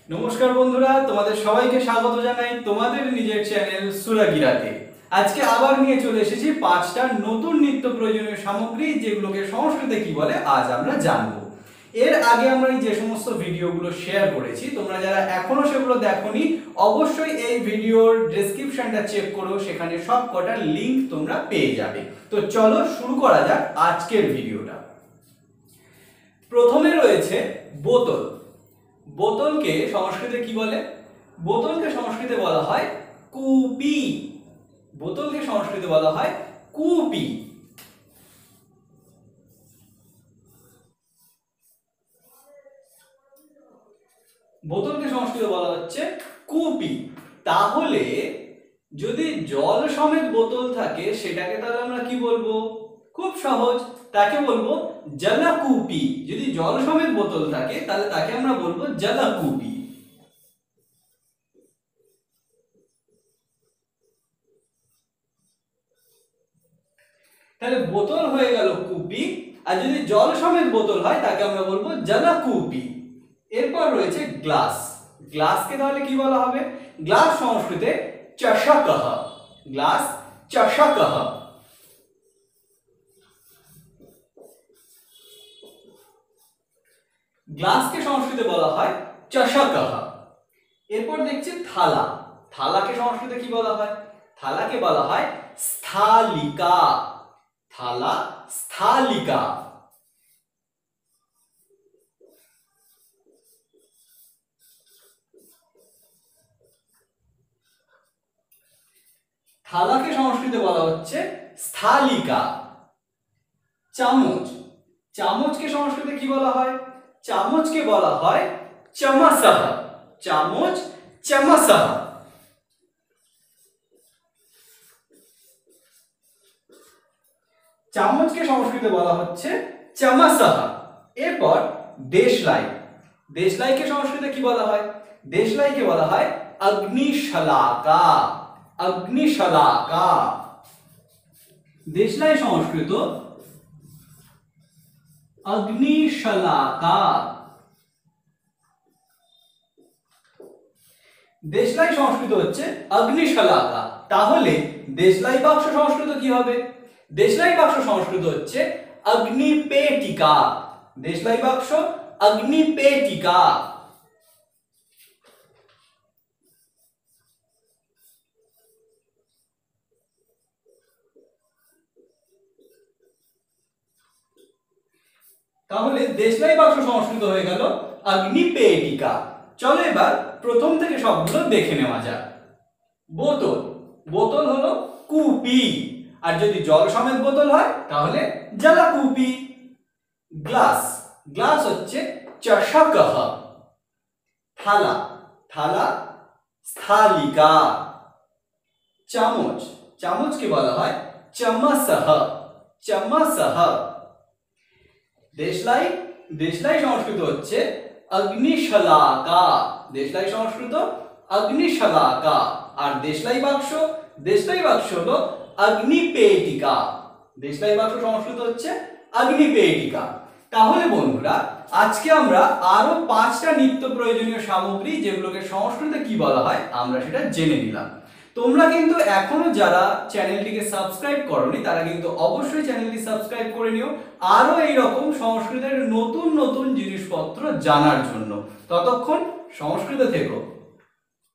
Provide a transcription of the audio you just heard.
নমস্কার বন্ধুরা, তোমাদের সবাইকে স্বাগত জানাই তোমাদের নিজের চ্যানেল সুরাগিরাতে। আজকে আবার নিয়ে চলে এসেছি 5টা নতুন নিত্য প্রয়োজনীয় সামগ্রী, যেগুলোকে সংস্কৃতে কি বলে আজ আমরা জানবো। এর আগে আমরা যে সমস্ত ভিডিওগুলো শেয়ার করেছি, তোমরা যারা এখনো সেগুলো দেখোনি অবশ্যই এই ভিডিওর ডেসক্রিপশনটা চেক করো, সেখানে সব কটা লিংক তোমরা পেয়ে যাবে। তো চলো শুরু করা যাক আজকের ভিডিওটা। প্রথমে রয়েছে বোতল। বোতলকে সংস্কৃতে কি বলে? বোতলকে সংস্কৃতে বলা হয় কূপি। বোতলকে সংস্কৃতে বলা হয় কূপি। বোতলকে সংস্কৃতে বলা হচ্ছে কূপি। তাহলে যদি জল সমেত বোতল থাকে সেটাকে তাহলে আমরা কি বলবো? খুব সহজ, তাকে বলবো জলকূপি। যদি জল সমেত বোতল থাকে তাহলে তাকে আমরা বলবো জলকূপি। তাহলে বোতল হয়ে গেল কূপি, আর যদি জল সমেত বোতল হয় তাকে আমরা বলবো জলকূপি। এরপর রয়েছে গ্লাস। গ্লাসকে তাহলে কি বলা হবে? গ্লাস সংস্কৃতে চষকঃ। গ্লাস চষকঃ। গ্লাসকে সংস্কৃতে বলা হয় চষকঃ। এরপর দেখছি থালা। থালাকে সংস্কৃতে কি বলা হয়? থালাকে বলা হয় স্থা-লিকা। থালা স্থা-লিকা। থালাকে সংস্কৃতে বলা হচ্ছে স্থা-লিকা। চামচ। চামচকে সংস্কৃতে কি বলা হয়? চামচকে বলা হয় চমসঃ। চামচ চমসঃ। চামচকে সংস্কৃতে বলা হচ্ছে চমসঃ। এরপর দেশলাই। দেশলাইকে সংস্কৃতে কি বলা হয়? দেশলাইকে বলা হয় অগ্নিশলাকা। অগ্নিশলাকা। দেশলাই সংস্কৃত অগ্নিশলাকা। দেশলাই সংস্কৃত হচ্ছে অগ্নিশলাকা। তাহলে দেশলাই বাক্স সংস্কৃত কি হবে? দেশলাই বাক্স সংস্কৃত হচ্ছে অগ্নিপেটিকা। দেশলাই বাক্স অগ্নিপেটিকা। তাহলে দেশলাই বাক্স সংস্কৃত হয়ে গেল অগ্নিপেটিকা। চলো এবার প্রথম থেকে সবগুলো দেখে নেওয়া যাক। বোতল। বোতল হলো কূপি, আর যদি জল সমেত বোতল হয় তাহলে জলকূপি। গ্লাস। গ্লাস হচ্ছে চষকঃ। থালা। থালা স্থা-লিকা। চামচ। চামচকে বলা হয় চমসঃ। চমসঃ। দেশলাই। দেশলাই সংস্কৃত হচ্ছে অগ্নিশলাকা। দেশলাই সংস্কৃত অগ্নিশলাকা। আর দেশলাই বাক্স? দেশলাই বাক্স হলো অগ্নিপেটিকা। দেশলাই বাক্স সংস্কৃত হচ্ছে অগ্নিপেটিকা। তাহলে বন্ধুরা, আজকে আমরা আরো 5টা নিত্য প্রয়োজনীয় সামগ্রী, যেগুলোকে সংস্কৃতে কি বলা হয়, আমরা সেটা জেনে নিলাম। তোমরা কিন্তু এখনো যারা চ্যানেলটিকে সাবস্ক্রাইব করোনি তারা কিন্তু অবশ্যই চ্যানেলটি সাবস্ক্রাইব করে নিও, আরো এইরকম সংস্কৃতের নতুন নতুন জিনিসপত্র জানার জন্য। ততক্ষণ সংস্কৃতে থেকো।